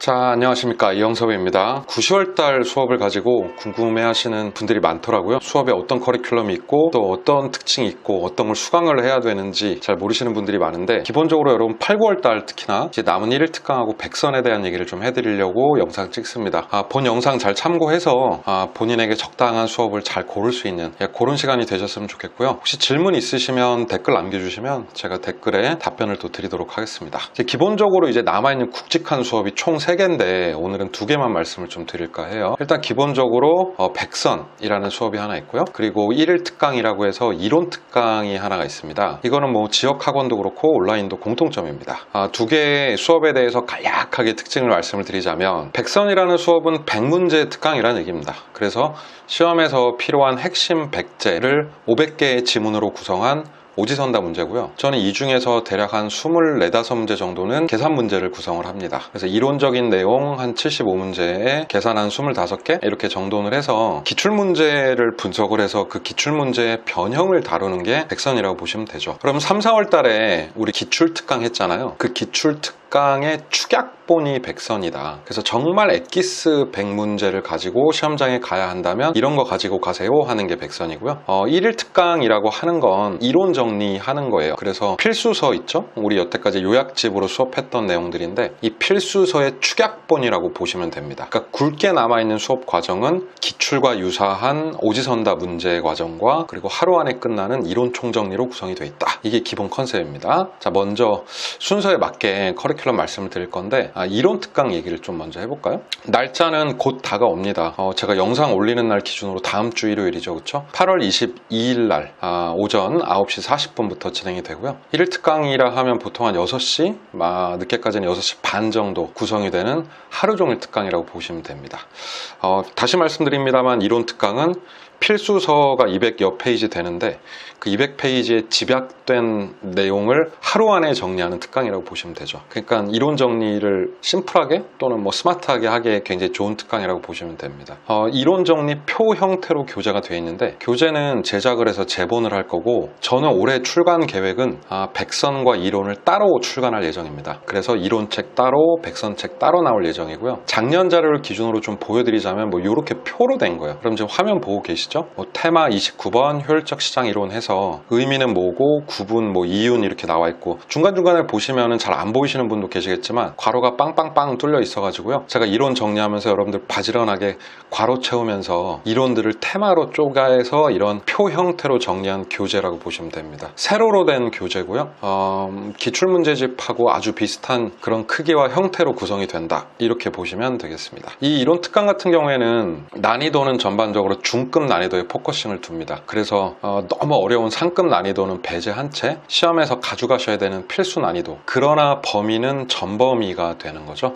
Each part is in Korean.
자, 안녕하십니까, 이영섭입니다. 9, 10월달 수업을 가지고 궁금해하시는 분들이 많더라고요. 수업에 어떤 커리큘럼이 있고 또 어떤 특징이 있고 어떤 걸 수강을 해야 되는지 잘 모르시는 분들이 많은데, 기본적으로 여러분 8, 9월달 특히나 이제 남은 1일 특강하고 백선에 대한 얘기를 좀 해드리려고 영상 찍습니다. 본 영상 잘 참고해서 본인에게 적당한 수업을 잘 고를 수 있는 그런 시간이 되셨으면 좋겠고요. 혹시 질문 있으시면 댓글 남겨주시면 제가 댓글에 답변을 또 드리도록 하겠습니다. 기본적으로 이제 남아있는 굵직한 수업이 총 3개인데 오늘은 2개만 말씀을 좀 드릴까 해요. 일단 기본적으로 백선이라는 수업이 하나 있고요. 그리고 1일 특강이라고 해서 이론 특강이 하나가 있습니다. 이거는 뭐 지역 학원도 그렇고 온라인도 공통점입니다. 2개의 수업에 대해서 간략하게 특징을 말씀을 드리자면, 백선이라는 수업은 100문제 특강이라는 얘기입니다. 그래서 시험에서 필요한 핵심 100제를 500개의 지문으로 구성한 오지선다 문제고요. 저는 이 중에서 대략 한 24, 5문제 정도는 계산 문제를 구성을 합니다. 그래서 이론적인 내용 한 75문제에 계산 한 25개 이렇게 정돈을 해서 기출문제를 분석을 해서 그 기출문제의 변형을 다루는 게 백선이라고 보시면 되죠. 그럼 3, 4월 달에 우리 기출특강 했잖아요. 그 기출특강의 축약본이 백선이다. 그래서 정말 엑기스 100문제를 가지고 시험장에 가야 한다면 이런 거 가지고 가세요 하는 게 백선이고요. 1일 특강이라고 하는 건 이론 정리하는 거예요. 그래서 필수서 있죠? 우리 여태까지 요약집으로 수업했던 내용들인데 이 필수서의 축약본이라고 보시면 됩니다. 그러니까 굵게 남아있는 수업 과정은 기출과 유사한 오지선다 문제 과정과 그리고 하루 안에 끝나는 이론 총정리로 구성이 되어 있다. 이게 기본 컨셉입니다. 자, 먼저 순서에 맞게 커리큘럼 말씀을 드릴 건데, 이론 특강 얘기를 좀 먼저 해볼까요? 날짜는 곧 다가옵니다. 제가 영상 올리는 날 기준으로 다음 주 일요일이죠, 그렇죠? 8월 22일 날 오전 9시 40분부터 진행이 되고요. 1일 특강이라 하면 보통 한 6시, 늦게까지는 6시 반 정도 구성이 되는 하루 종일 특강이라고 보시면 됩니다. 다시 말씀드립니다만 이론 특강은 필수서가 200여 페이지 되는데 그 200페이지의 집약된 내용을 하루 안에 정리하는 특강이라고 보시면 되죠. 그러니까 이론 정리를 심플하게 또는 뭐 스마트하게 하기에 굉장히 좋은 특강이라고 보시면 됩니다. 이론 정리 표 형태로 교재가 되어 있는데, 교재는 제작을 해서 제본을 할 거고, 저는 올해 출간 계획은 백선과 이론을 따로 출간할 예정입니다. 그래서 이론책 따로, 백선책 따로 나올 예정이고요. 작년 자료를 기준으로 좀 보여드리자면 뭐 이렇게 표로 된 거예요. 그럼 지금 화면 보고 계시죠? 테마 29번 효율적 시장 이론 해서 의미는 뭐고 구분, 뭐 이윤 이렇게 나와 있고, 중간중간에 보시면은 잘 안 보이시는 분도 계시겠지만 괄호가 빵빵빵 뚫려 있어 가지고요. 제가 이론 정리하면서 여러분들 바지런하게 괄호 채우면서 이론들을 테마로 쪼개서 이런 표 형태로 정리한 교재라고 보시면 됩니다. 세로로 된 교재고요. 기출문제집하고 아주 비슷한 그런 크기와 형태로 구성이 된다, 이렇게 보시면 되겠습니다. 이 이론 특강 같은 경우에는 난이도는 전반적으로 중급 난이도에 포커싱을 둡니다. 그래서 너무 어려운 상급 난이도는 배제한 채 시험에서 가져가셔야 되는 필수 난이도, 그러나 범위는 전범위가 되는 거죠.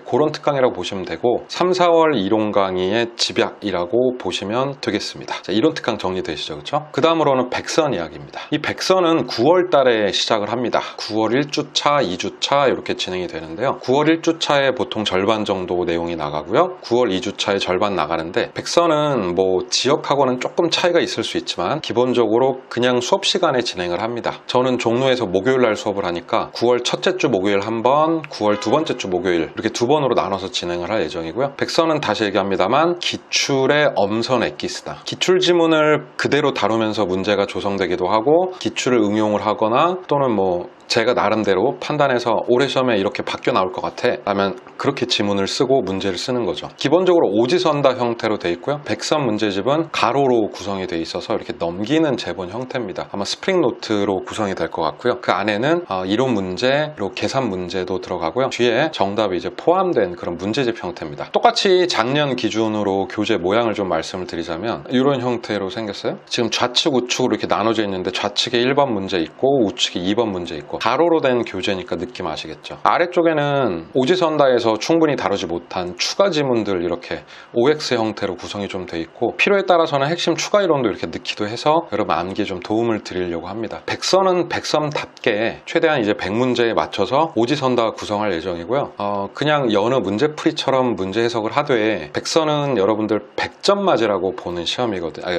그런 특강이라고 보시면 되고, 3, 4월 이론 강의의 집약이라고 보시면 되겠습니다. 자, 이론 특강 정리되시죠, 그렇죠? 그 다음으로는 백선 이야기입니다. 이 백선은 9월 달에 시작을 합니다. 9월 1주차, 2주차 이렇게 진행이 되는데요. 9월 1주차에 보통 절반 정도 내용이 나가고요. 9월 2주차에 절반 나가는데, 백선은 뭐 지역하고는 조금 차이가 있을 수 있지만 기본적으로 그냥 수업 시간에 진행을 합니다. 저는 종로에서 목요일 날 수업을 하니까 9월 첫째 주 목요일 한 번, 9월 두 번째 주 목요일 이렇게 두 번으로 나눠서 진행을 할 예정이고요. 백선은 다시 얘기합니다만 기출의 엄선 엑기스다. 기출 지문을 그대로 다루면서 문제가 조성되기도 하고, 기출을 응용을 하거나 또는 뭐 제가 나름대로 판단해서 올해 시험에 이렇게 바뀌어 나올 것 같아 라면 그렇게 지문을 쓰고 문제를 쓰는 거죠. 기본적으로 오지선다 형태로 되어 있고요. 백선 문제집은 가로로 구성이 되어 있어서 이렇게 넘기는 제본 형태입니다. 아마 스프링 노트로 구성이 될 것 같고요. 그 안에는 이론 문제, 그리고 계산 문제도 들어가고요. 뒤에 정답이 이제 포함된 그런 문제집 형태입니다. 똑같이 작년 기준으로 교재 모양을 좀 말씀을 드리자면 이런 형태로 생겼어요. 지금 좌측 우측으로 이렇게 나눠져 있는데, 좌측에 1번 문제 있고 우측에 2번 문제 있고, 가로로 된 교재니까 느낌 아시겠죠? 아래쪽에는 오지선다에서 충분히 다루지 못한 추가 지문들 이렇게 OX 형태로 구성이 좀 돼 있고, 필요에 따라서는 핵심 추가 이론도 이렇게 넣기도 해서 여러분 암기에 좀 도움을 드리려고 합니다. 백선은 백선답게 최대한 이제 100문제에 맞춰서 오지선다 구성할 예정이고요. 그냥 여느 문제풀이처럼 문제 해석을 하되, 백선은 여러분들 100점 맞으라고 보는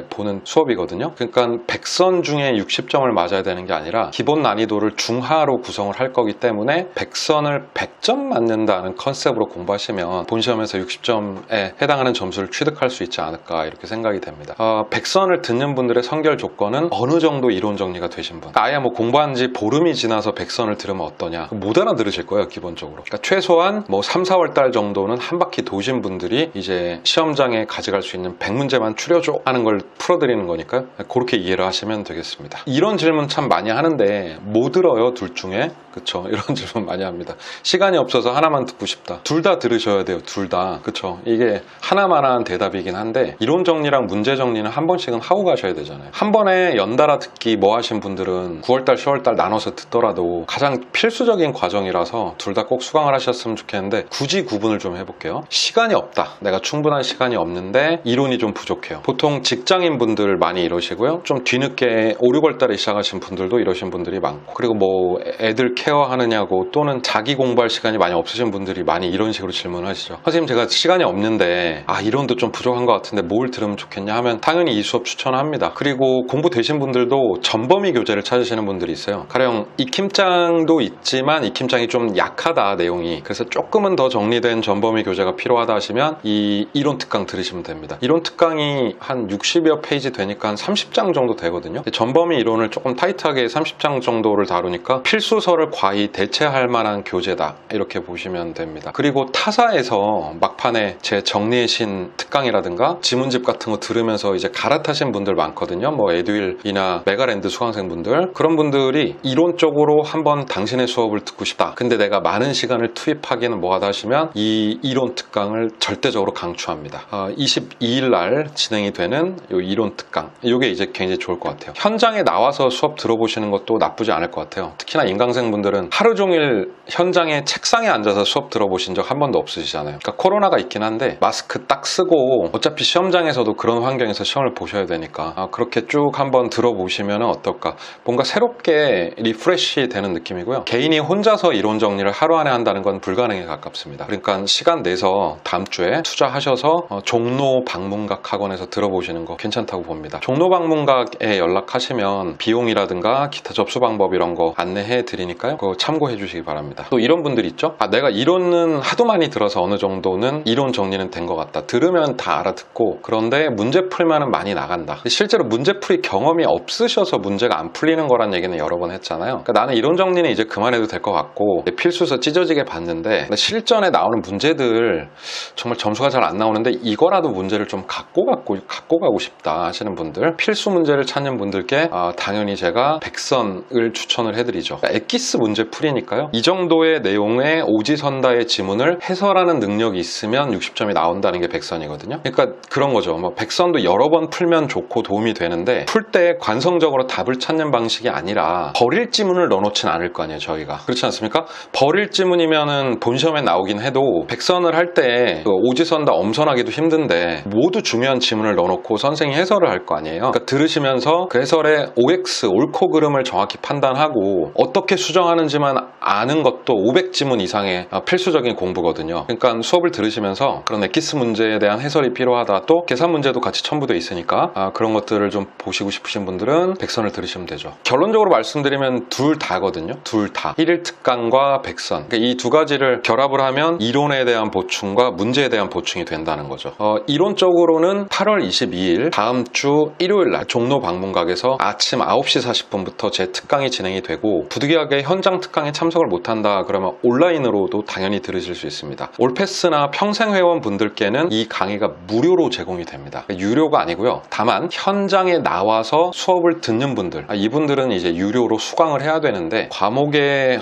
보는 수업이거든요. 그러니까 백선 중에 60점을 맞아야 되는 게 아니라 기본 난이도를 중하 중하로 구성을 할 거기 때문에 백선을 100점 맞는다는 컨셉으로 공부하시면 본시험에서 60점에 해당하는 점수를 취득할 수 있지 않을까 이렇게 생각이 됩니다. 백선을 듣는 분들의 선결 조건은 어느 정도 이론 정리가 되신 분, 아예 뭐 공부한 지 보름이 지나서 백선을 들으면 어떠냐, 못 알아들으실 거예요 기본적으로. 그러니까 최소한 뭐 3, 4월 달 정도는 한 바퀴 도신 분들이 이제 시험장에 가져갈 수 있는 100문제만 추려줘 하는 걸 풀어드리는 거니까요. 그렇게 이해를 하시면 되겠습니다. 이런 질문 참 많이 하는데 뭐 들어요 둘 중에? 그쵸, 이런 질문 많이 합니다. 시간이 없어서 하나만 듣고 싶다. 둘 다 들으셔야 돼요. 둘 다. 그쵸, 이게 하나만한 대답이긴 한데 이론 정리랑 문제 정리는 한 번씩은 하고 가셔야 되잖아요. 한 번에 연달아 듣기 뭐 하신 분들은 9월달 10월달 나눠서 듣더라도 가장 필수적인 과정이라서 둘 다 꼭 수강을 하셨으면 좋겠는데 굳이 구분을 좀 해볼게요. 시간이 없다, 내가 충분한 시간이 없는데 이론이 좀 부족해요. 보통 직장인 분들 많이 이러시고요. 좀 뒤늦게 5, 6월달에 시작하신 분들도 이러신 분들이 많고, 그리고 뭐 애들 케어하느냐고 또는 자기 공부할 시간이 많이 없으신 분들이 많이 이런 식으로 질문을 하시죠. 선생님 제가 시간이 없는데 이론도 좀 부족한 것 같은데 뭘 들으면 좋겠냐 하면 당연히 이 수업 추천합니다. 그리고 공부되신 분들도 전범위 교재를 찾으시는 분들이 있어요. 가령 익힘장도 있지만 익힘장이 좀 약하다 내용이, 그래서 조금은 더 정리된 전범위 교재가 필요하다 하시면 이 이론 특강 들으시면 됩니다. 이론 특강이 한 60여 페이지 되니까 한 30장 정도 되거든요. 전범위 이론을 조금 타이트하게 30장 정도를 다루니까 필수서를 과히 대체할 만한 교재다 이렇게 보시면 됩니다. 그리고 타사에서 막판에 제 정리해신 특강이라든가 지문집 같은 거 들으면서 이제 갈아타신 분들 많거든요. 뭐 에듀윌이나 메가랜드 수강생분들, 그런 분들이 이론적으로 한번 당신의 수업을 듣고 싶다, 근데 내가 많은 시간을 투입하기는 뭐하다 하시면 이 이론 특강을 절대적으로 강추합니다. 22일 날 진행이 되는 이 이론 특강, 이게 이제 굉장히 좋을 것 같아요. 현장에 나와서 수업 들어보시는 것도 나쁘지 않을 것 같아요. 특히나 인강생분들은 하루 종일 현장에 책상에 앉아서 수업 들어보신 적 한 번도 없으시잖아요. 그러니까 코로나가 있긴 한데 마스크 딱 쓰고 어차피 시험장에서도 그런 환경에서 시험을 보셔야 되니까 그렇게 쭉 한번 들어보시면 어떨까, 뭔가 새롭게 리프레시 되는 느낌이고요. 개인이 혼자서 이론 정리를 하루 안에 한다는 건 불가능에 가깝습니다. 그러니까 시간 내서 다음 주에 투자하셔서 종로 방문각 학원에서 들어보시는 거 괜찮다고 봅니다. 종로 방문각에 연락하시면 비용이라든가 기타 접수 방법 이런 거 안내해 드리니까요. 그거 참고해 주시기 바랍니다. 또 이런 분들 있죠. 내가 이론은 하도 많이 들어서 어느 정도는 이론 정리는 된 것 같다. 들으면 다 알아듣고 그런데 문제 풀면은 많이 나간다. 실제로 문제 풀이 경험이 없으셔서 문제가 안 풀리는 거란 얘기는 여러 번 했잖아요. 그러니까 나는 이론 정리는 이제 그만해도 될 것 같고 필수서 찢어지게 봤는데 실전에 나오는 문제들 정말 점수가 잘 안 나오는데 이거라도 문제를 좀 갖고 가고 싶다 하시는 분들, 필수 문제를 찾는 분들께 당연히 제가 백선을 추천을 해드리죠. 그러니까 엑기스 문제 풀이니까요. 이 정도의 내용의 오지선다의 지문을 해설하는 능력이 있으면 60점이 나온다는 게 백선이거든요. 그러니까 그런 거죠. 뭐 백선도 여러 번 풀면 좋고 도움이 되는데 풀 때 관성적으로 답을 찾는 방식이 아니라 버릴 지문을 넣어놓진 않을 거 아니에요 저희가. 그렇지 않습니까? 버릴 지문이면은 본시험에 나오긴 해도 백선을 할 때 오지선다 엄선하기도 힘든데 모두 중요한 지문을 넣어놓고 선생이 해설을 할 거 아니에요. 그러니까 들으시면서 그 해설의 OX 옳고 그름을 정확히 판단하고 어떻게 수정하는지만 아는 것도 500지문 이상의 필수적인 공부거든요. 그러니까 수업을 들으시면서 그런 엑기스 문제에 대한 해설이 필요하다, 또 계산 문제도 같이 첨부되어 있으니까 그런 것들을 좀 보시고 싶으신 분들은 백선을 들으시면 되죠. 결론적으로 말씀드리면 둘 다거든요. 둘 다. 1일 특강과 백선. 그러니까 이 두 가지를 결합을 하면 이론에 대한 보충과 문제에 대한 보충이 된다는 거죠. 이론적으로는 8월 22일 다음 주 일요일 날 종로 방문각에서 아침 9시 40분부터 제 특강이 진행이 되고, 부득이하게 현장 특강에 참석을 못한다 그러면 온라인으로도 당연히 들으실 수 있습니다. 올패스나 평생회원 분들께는 이 강의가 무료로 제공이 됩니다. 유료가 아니고요. 다만 현장에 나와서 수업을 듣는 분들, 이분들은 이제 유료로 수강을 해야 되는데 과목에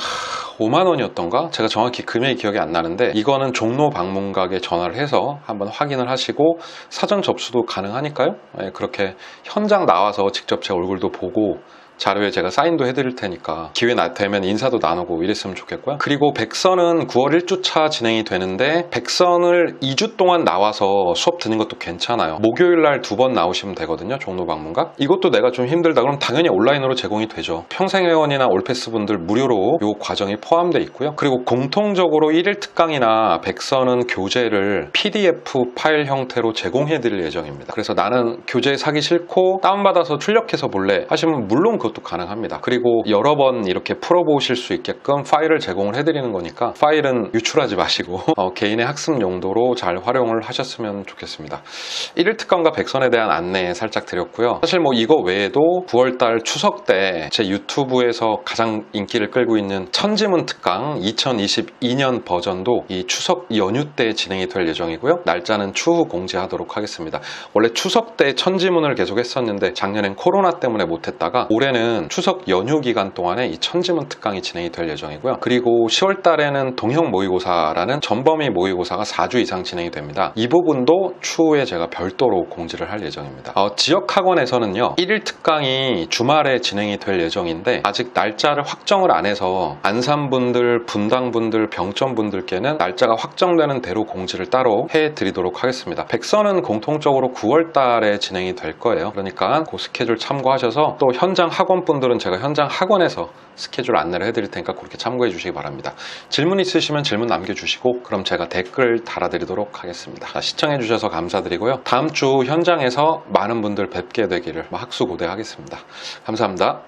5만 원이었던가? 제가 정확히 금액이 기억이 안 나는데 이거는 종로 방문각에 전화를 해서 한번 확인을 하시고 사전 접수도 가능하니까요. 그렇게 현장 나와서 직접 제 얼굴도 보고 자료에 제가 사인도 해드릴 테니까 기회 되면 인사도 나누고 이랬으면 좋겠고요. 그리고 백선은 9월 1주차 진행이 되는데 백선을 2주 동안 나와서 수업 듣는 것도 괜찮아요. 목요일 날 2번 나오시면 되거든요. 종로 방문각. 이것도 내가 좀 힘들다 그럼 당연히 온라인으로 제공이 되죠. 평생회원이나 올패스 분들 무료로 이 과정이 포함되어 있고요. 그리고 공통적으로 1일 특강이나 백선은 교재를 PDF 파일 형태로 제공해 드릴 예정입니다. 그래서 나는 교재 사기 싫고 다운받아서 출력해서 볼래 하시면 물론 그것도 것도 가능합니다. 그리고 여러 번 이렇게 풀어보실 수 있게끔 파일을 제공을 해드리는 거니까 파일은 유출하지 마시고 개인의 학습 용도로 잘 활용을 하셨으면 좋겠습니다. 1일 특강과 백선에 대한 안내 살짝 드렸고요. 사실 뭐 이거 외에도 9월달 추석 때 제 유튜브에서 가장 인기를 끌고 있는 천지문 특강 2022년 버전도 이 추석 연휴 때 진행이 될 예정이고요. 날짜는 추후 공지하도록 하겠습니다. 원래 추석 때 천지문을 계속 했었는데 작년엔 코로나 때문에 못했다가 올해는 추석 연휴 기간 동안에 이 천지문 특강이 진행이 될 예정이고요. 그리고 10월 달에는 동형 모의고사라는 전범위 모의고사가 4주 이상 진행이 됩니다. 이 부분도 추후에 제가 별도로 공지를 할 예정입니다. 지역 학원에서는요 1일 특강이 주말에 진행이 될 예정인데 아직 날짜를 확정을 안 해서 안산분들, 분당분들, 병천분들께는 날짜가 확정되는 대로 공지를 따로 해드리도록 하겠습니다. 백선은 공통적으로 9월 달에 진행이 될 거예요. 그러니까 그 스케줄 참고하셔서 또 현장 학원분들은 제가 현장 학원에서 스케줄 안내를 해드릴 테니까 그렇게 참고해 주시기 바랍니다. 질문 있으시면 질문 남겨주시고 그럼 제가 댓글 달아드리도록 하겠습니다. 시청해 주셔서 감사드리고요. 다음 주 현장에서 많은 분들 뵙게 되기를 학수고대하겠습니다. 감사합니다.